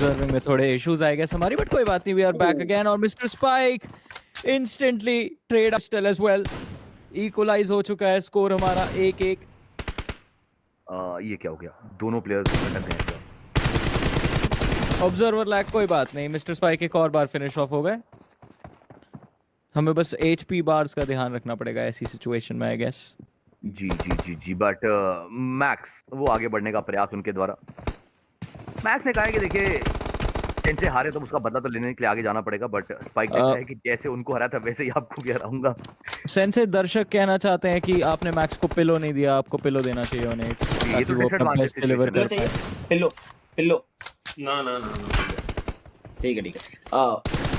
Observing में थोड़े issues आए गए हमारी, बट कोई बात नहीं, वी आर बैक अगेन। और mister Spike instantly trade still as well, equalise हो चुका है स्कोर हमारा 1-1। ये क्या हो गया, दोनों प्लेयर्स अटक गए हैं। ऑब्जर्वर लैग, कोई बात नहीं, मिस्टर स्पाइक एक और बार फिनिश ऑफ हो गए। हमें बस HP बार्स का ध्यान रखना पड़ेगा ऐसी सिचुएशन में, आई गेस। जी बट मैक्स वो आगे बढ़ने का प्रयास उनके द्वारा। मैक्स ने कहा है कि देखिए इनसे हारे तो उसका बदला तो लेने के लिए आगे जाना पड़ेगा, बट स्पाइक ने कहा है कि जैसे उनको हराया था वैसे ही आपको भी हराऊंगा। सेंसे दर्शक कहना चाहते हैं कि आपने मैक्स को पिलो नहीं दिया, आपको पिलो देना चाहिए उन्हें, ये तो डिसएडवांटेज डिलीवर कर पाए। पिलो ना ठीक है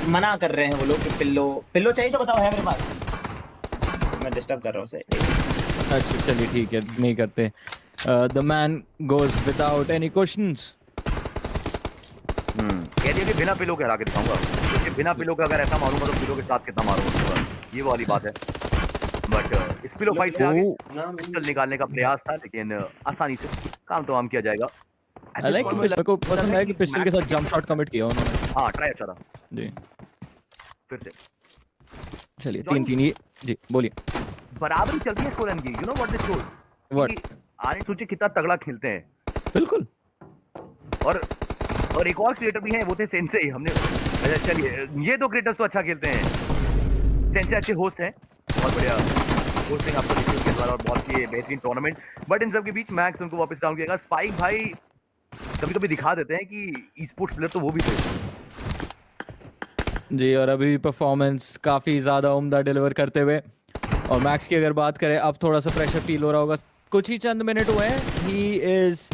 मना कर रहे हैं वो लोग कि पिल्लो चाहिए तो बताओ, है मेरे पास, मैं डिस्टर्ब कर रहा हूँ उसे। अच्छा चलिए ठीक है, नहीं करते। The man goes without any questions. कह दिया कि बिना पिलो के हरा के दिखाऊंगा, क्योंकि बिना पिलो के अगर ऐसा मारूंगा तो पिलो के साथ कितना मारूंगा, ये वाली बात है। बट इस पिलो फाइट से आगे पिस्टल निकालने का प्रयास था, लेकिन आसानी से काम तो किया जाएगा। मेरे को पसंद है कि पिस्टल के साथ जंप शॉट कमिट किया उन्होंने। हाँ ट्राई अच्छा था जी। फिर से चलिए 3-3 जी बोलिए। बराबरी चलती है स्कोर की, you know what this shows, what आने सोचे कितना तगड़ा खेलते हैं। बिल्कुल। और एक और क्रिएटर भी हैं, वो थे सेंसे। हमने अच्छा चलिए ये दो क्रिएटर्स तो अच्छा खेलते हैं। सेंसे अच्छे होस्ट हैं, बहुत बढ़िया होस्टिंग आपको देखिए उसके द्वारा, और बहुत ही बेहतरीन टूर्नामेंट। बट इन सब के बीच मैक्स उनको वापस डाउन किएगा। स्पाइक भाई कभी कभी दिखा देते हैं कि ई स्पोर्ट्स प्लेयर तो वो भी थे जी, और अभी परफॉर्मेंस काफी ज्यादा उम्दा डिलीवर करते हुए। और मैक्स की अगर बात करें, अब थोड़ा सा प्रेशर फील हो रहा होगा, कुछ ही चंद मिनट हुए हैं, he is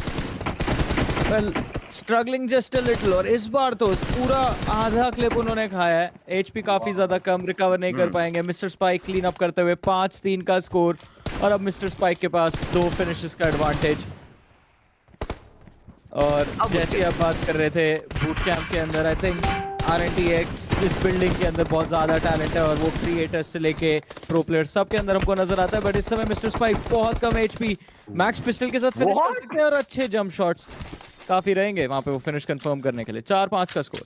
well struggling just a little. और इस बार तो पूरा आधा क्लिप उन्होंने खाया है, HP काफी ज्यादा कम, रिकवर नहीं कर पाएंगे। मिस्टर स्पाइक क्लीन अप करते हुए 5-3 का स्कोर, और अब मिस्टर स्पाइक के पास 2 फिनिशेस का एडवांटेज। और जैसे आप बात कर रहे थे बूट कैंप के अंदर, आई थिंक RNTX इस बिल्डिंग के अंदर बहुत ज्यादा टैलेंट है, और वो क्रिएटर्स से लेके प्रो प्लेयर्स सब के अंदर हमको नजर आता है। बट इस समय मिस्टर स्पाइक बहुत कम HP, मैक्स पिस्टल के साथ फिनिश कर सकते हैं, और अच्छे जंप शॉट्स काफी रहेंगे वहां पे वो फिनिश कंफर्म करने के लिए। 4-5 का स्कोर।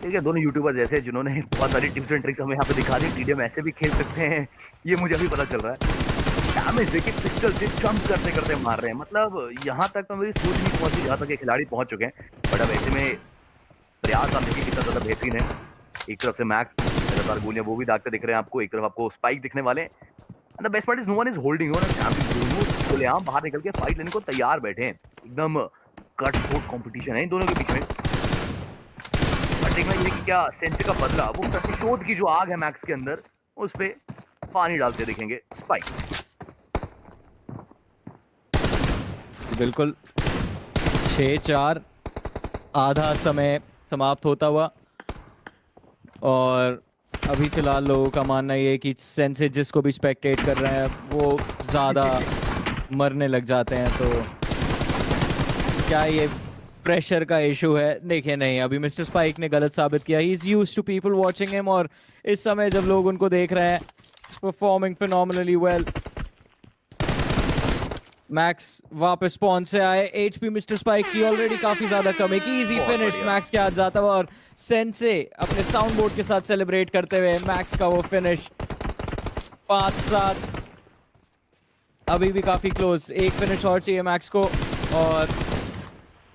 ठीक है, दोनों यूट्यूबर्स ऐसे जिन्होंने बहुत सारी टिप्स एंड ट्रिक्स हमें यहाँ पे दिखा दी। TDM ऐसे भी खेल सकते हैं, ये मुझे अभी पता चल रहा है। डैमेज देखिए पिस्टल से जंप करते करते मार रहे हैं, मतलब यहाँ तक तो मेरी सोच नहीं पहुंची जहाँ तक ये खिलाड़ी पहुंच चुके हैं। बट अब ऐसे में प्रयास आप देखिए कितना ज्यादा बेहतरीन है। एक तरफ से मैक्स लगातार गोलियां वो भी दागते दिख रहे हैं आपको, एक तरफ आपको स्पाइक दिखने वाले हैं। The best part is no one is holding you, दोनों खुलेआम बाहर निकल के फाइट लेने को तैयार बैठे हैं। एकदम कट थ्रोट कंपटीशन है इन दोनों के बीच में। देखना ये कि क्या सेंसे का बदला, वो प्रतिशोध की जो आग है मैक्स के अंदर, उस पे पानी डालते दिखेंगे स्पाइक। बिल्कुल 6-4 आधा समय समाप्त होता हुआ, और अभी फिलहाल लोगों का मानना ये है कि सेंसे जिसको भी स्पेक्टेट कर रहे हैं वो ज्यादा मरने लग जाते हैं। तो क्या ये प्रेशर का इशू है? देखिए नहीं, अभी मिस्टर स्पाइक ने गलत साबित किया। He is used to people watching him, और इस समय जब लोग उनको देख रहे हैं, परफॉर्मिंग फिनोमिनली वेल। मैक्स वापस स्पॉन से आए, HP मिस्टर स्पाइक की ऑलरेडी काफी ज्यादा कम है। इजी फिनिश मैक्स के हाथ जाता हुआ, और सेंसे अपने साउंड बोर्ड के साथ सेलिब्रेट करते हुए मैक्स का वो फिनिश। 5-7 अभी भी काफी क्लोज, एक फिनिश और चाहिए मैक्स को, और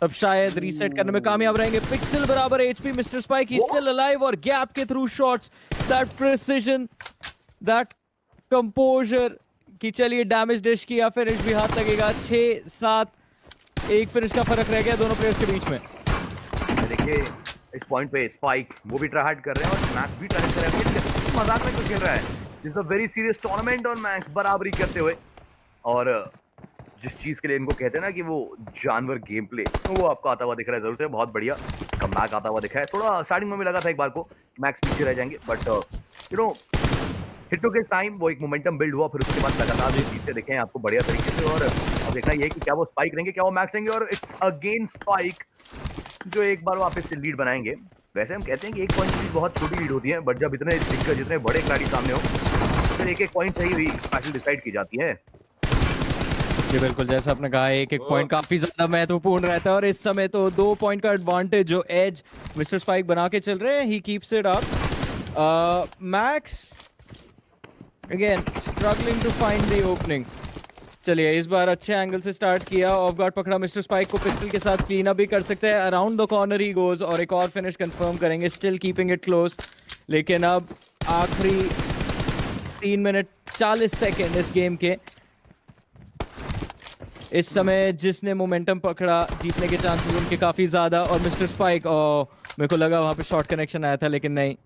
अब शायद रीसेट करने में कामयाब रहेंगे। पिक्सल बराबर HP mister Spike, he still alive, और गैप के through shots, that precision, that composer कि चलिए डैमेज डिश किया, फिनिश भी हाथ लगेगा। 6-7 एक फिनिश का फर्क रह गया दोनों प्लेयर्स के बीच में। देखिए इस पॉइंट पे स्पाइक वो भी ट्राई हार्ड कर रहे हैं और मैक्स भी ट्राई कर रहे हैं। मजाक में क्यों खेल रहा है? This is a very serious tournament, और मैक्स बराबरी करते हुए, और जिस चीज के लिए इनको कहते हैं ना कि वो जानवर गेम प्ले, तो वो आपको आता हुआ दिख रहा है जरूर से। बहुत बढ़िया कमबैक आता हुआ दिखा है। थोड़ा स्टार्टिंग में भी लगा था एक बार को मैक्स पीछे रह जाएंगे, बट यू नो हिट के टाइम वो एक मोमेंटम बिल्ड हुआ, फिर उसके बाद लगातार जो चीजें देखें आपको बढ़िया तरीके से। और अब देखना ये कि क्या वो स्पाइक रहेंगे, क्या वो मैक्स रहेंगे, और इट्स अगेन स्पाइक जो एक बार वापस से लीड बनाएंगे। वैसे हम कहते हैं कि 1 पॉइंट की बहुत छोटी लीड होती है, बट जब इतने दिग्गज जितने बड़े खिलाड़ी सामने हो, फिर एक पॉइंट से ही स्पेशल डिसाइड की जाती है। जी बिल्कुल, जैसा आपने कहा एक पॉइंट काफी ज्यादा महत्वपूर्ण रहता है और इस समय तो 2 पॉइंट का एडवांटेज जो एज मिस्टर स्पाइक बना के चल रहे हैं, he keeps it up. Max again struggling to find the opening. चलिए इस बार अच्छे एंगल से स्टार्ट किया, ऑफ गार्ड पकड़ा मिस्टर स्पाइक को, पिस्टल के साथ क्लीन अप भी कर सकते हैं, around the corner he goes और एक और फिनिश कंफर्म करेंगे, स्टिल कीपिंग इट क्लोज। लेकिन अब आखिरी 3 मिनट 40 सेकेंड इस गेम के, इस समय जिसने मोमेंटम पकड़ा जीतने के चांसेस उनके काफी ज्यादा। और मिस्टर स्पाइक, मेरे को लगा वहां पे शॉर्ट कनेक्शन आया था लेकिन नहीं।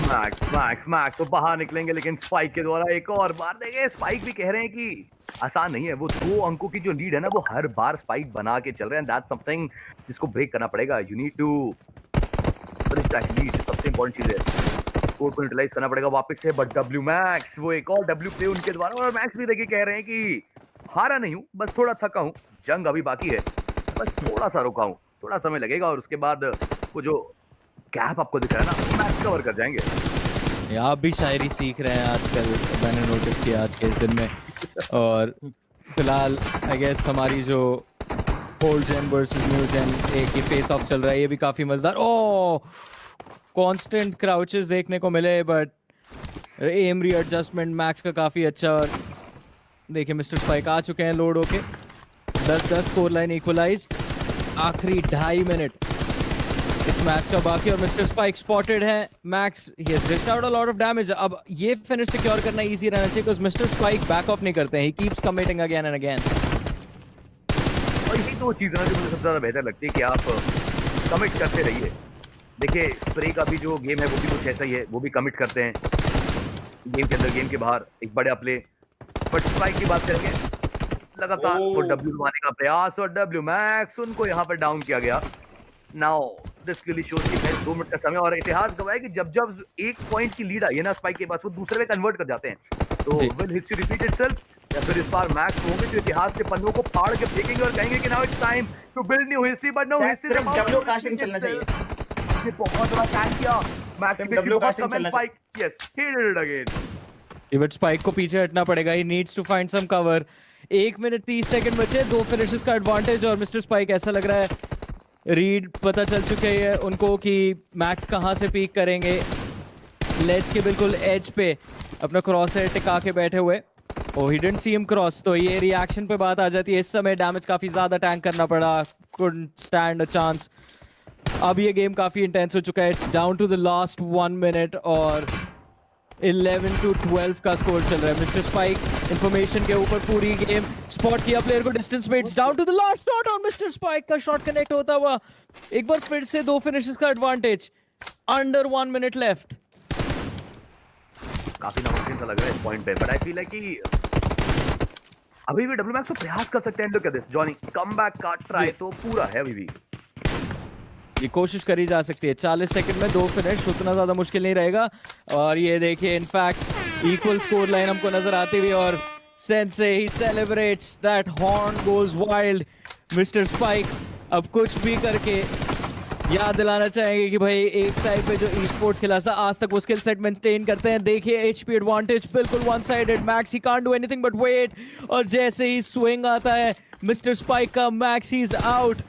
मैक्स तो बाहर निकलेंगे लेकिन स्पाइक के द्वारा एक और बार देंगे। स्पाइक भी कह रहे हैं कि आसान नहीं है, वो 2 अंकों की जो लीड है ना वो हर बार स्पाइक बना के चल रहे हैं। दैट्स समथिंग जिसको ब्रेक करना पड़ेगा। You need to break that lead, सबसे इंपॉर्टेंट चीज है। स्कोर को यूटिलाइज करना पड़ेगा वापस से, बट डब्ल्यू मैक्स, वो एक और डब्ल्यू प्ले उनके द्वारा। और मैक्स भी देखिए कह रहे हैं कि हारा नहीं हूं, बस थोड़ा थका हूं, जंग अभी बाकी है, बस थोड़ा सा रुका हूं, थोड़ा समय लगेगा और उसके बाद वो जो गैप आपको दिख रहा है ना मैक्स कवर कर जाएंगे। आप भी शायरी सीख रहे हैं आजकल, मैंने नोटिस किया आज के इस दिन में। और फिलहाल आई गेस हमारी जो ओल्ड जेन वर्सेस न्यू जेन एक ही फेस ऑफ चल रहा है, ये भी काफी मजेदार। कांस्टेंट क्राउचेस देखने को मिले बट एम रीएडजस्टमेंट मैक्स का काफी अच्छा। और देखिए मिस्टर स्पाइक आ चुके हैं लोड होके, 10-10 स्कोर लाइन इक्वलाइज्ड। आखिरी 2.5 मिनट इस मैच का बाकी और मिस्टर स्पाइक स्पॉटेड है। Max he has dished out a lot of damage. अब ये फिनिश सिक्योर करना इजी रहना चाहिए because mister spike back off नहीं करते हैं, he keeps committing again and again. और यही तो चीज़ है जो मुझे सबसे ज़्यादा बेहतर लगती है कि आप कमिट करते रहिए। देखिए स्प्रे का भी जो गेम है वो भी कुछ ऐसा ही है, वो भी कमिट करते हैं गेम के अंदर गेम के बाहर, एक बड़ा प्ले। बट स्पाइक की बात करेंगे लगातार वो डब्ल्यू मारने का प्रयास और डब्ल्यू मैक्स उनको यहाँ पर डाउन किया गया। नाउ दिस क्लियरली शोज कि 2 मिनट का समय और इतिहास गवाह है कि जब जब 1 पॉइंट की लीड आई है ना स्पाइक के पास, वो दूसरे में कन्वर्ट कर जाते हैं। तो विल हिस्ट्री रिपीट इटसेल्फ या फिर इस बार मैक्स होंगे जो इतिहास के पन्नों को फाड़ के फेंकेंगे और कहेंगे कि now it's time to build new history. But no history W casting चलना चाहिए। ये बहुत बड़ा टैंक किया मैक्स के डब्ल्यू फर्स्ट कास्टिंग कमेंट चलना Spike, yes he did it again. But Spike को पीछे हटना पड़ेगा, he needs to find some cover. 1 minute 30 second बचे, 2 फिनिशेस का एडवांटेज और मिस्टर स्पाइक ऐसा लग रहा है रीड पता चल चुके हैं उनको कि मैक्स कहां से पीक करेंगे। लेज के बिल्कुल एज पे अपना क्रॉस है टिका के बैठे हुए। He didn't see him cross, तो ये रिएक्शन पे बात आ जाती है। इस समय डैमेज काफी ज्यादा टैंक करना पड़ा, कुडंट स्टैंड अ चांस। अब ये गेम काफी इंटेंस हो चुका है, it's down to the last 1 minute और 11-12 का स्कोर चल रहा है। मिस्टर स्पाइक इंफॉर्मेशन के ऊपर पूरी गेम स्पॉट किया प्लेयर को डिस्टेंस पे, it's down to the last shot और मिस्टर स्पाइक का शॉट कनेक्ट होता हुआ एक बार फिर से 2 फिनिशेस का एडवांटेज, अंडर 1 मिनट लेफ्ट। काफी नामुमकिन सा लग रहा है इस पॉइंट पे, बट आई फील लाइक कि अभी भी डब्ल्यू मैक्स तो प्रयास कर सकते हैं। Look at this Johnny, comeback का ट्राई तो पूरा है अभी भी, ये कोशिश करी जा सकती है। 40 सेकंड में 2 फिनिश उतना ज्यादा मुश्किल नहीं रहेगा। और ये देखिए इनफैक्ट इक्वल स्कोर लाइन हमको नजर आती हुई और Sensei he celebrates, that horn goes wild. Mister Spike अब कुछ भी करके याद दिलाना चाहेंगे कि भाई एक साइड पे जो ई स्पोर्ट्स खिला था आज तक वो स्किल सेट मेंटेन करते हैं। देखिए एचपी एडवांटेज बिल्कुल one sided, Max he can't do anything but wait. और जैसे ही स्विंग आता है मिस्टर स्पाइक का, मैक्स ही इज आउट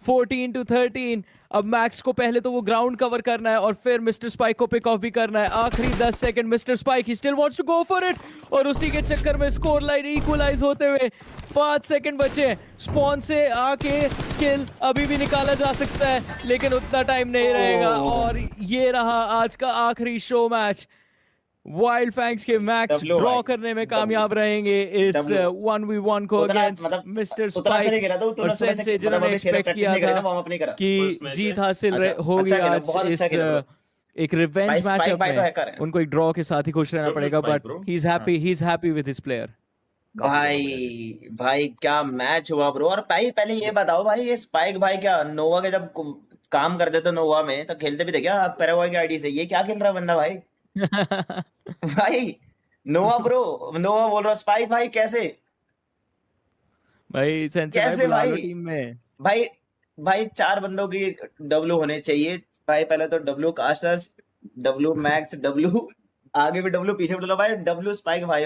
14-13। अब मैक्स को पहले तो वो ग्राउंड कवर करना है और फिर मिस्टर स्पाइक को पिक ऑफ भी करना है। आखिरी 10 सेकंड, mister Spike he still wants to go for it और उसी के चक्कर में स्कोर लाइन इक्वलाइज होते हुए 5 सेकंड बचे। स्पॉन से आके किल अभी भी निकाला जा सकता है लेकिन उतना टाइम नहीं रहेगा। और ये रहा आज का आखिरी शो मैच। वाइल्ड फैंग्स के मैक्स ड्रॉ करने में कामयाब रहेंगे इस 1v1 को अगेंस्ट मिस्टर स्पाइक और सेंसे, जिन्होंने एक्सपेक्ट किया था कि जीत हासिल होगी आज इस एक रिवेंज मैचअप में। उनको एक ड्रॉ के साथ ही खुश रहना पड़ेगा, but he is happy with his player. भाई क्या मैच हुआ ब्रो। और भाई पहले ये बताओ भाई, ये स्पाइक भाई क्या नोवा के जब काम करते थे नोवा में तो खेलते भी थे क्या पैराग्वे की आईडी से? ये क्या खेल रहा है बंदा भाई? भाई नोवा ब्रो, नोवा बोल रहा स्पाइक भाई कैसे भाई सेंसे कैसे भाई भाई? टीम में भाई 4 बंदों की डब्ल्यू होने चाहिए भाई। पहले तो W casters, W max, W आगे भी डब्ल्यू, पीछे भी डब्ल्यू भाई, डब्ल्यू स्पाइक भाई।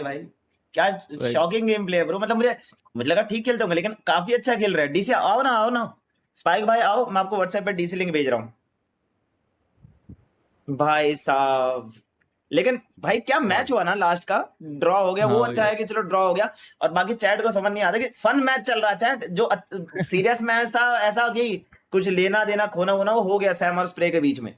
क्या शॉकिंग गेम प्ले है ब्रो। मतलब मुझे लगा ठीक खेलते होंगे, लेकिन काफी अच्छा खेल रहे हैं। डीसी आओ ना, स्पाइक भाई आओ, मैं आपको व्हाट्सएप पे डीसी लिंक भेज रहा हूँ भाई साहब। लेकिन भाई क्या मैच हुआ ना, लास्ट का ड्रॉ हो गया, वो हाँ अच्छा है कि चलो ड्रॉ हो गया। और बाकी चैट को समझ नहीं आता कि फन मैच चल रहा है चैट, जो सीरियस मैच था ऐसा कि कुछ लेना देना खोना होना वो हो गया सैम और स्प्रे के बीच में।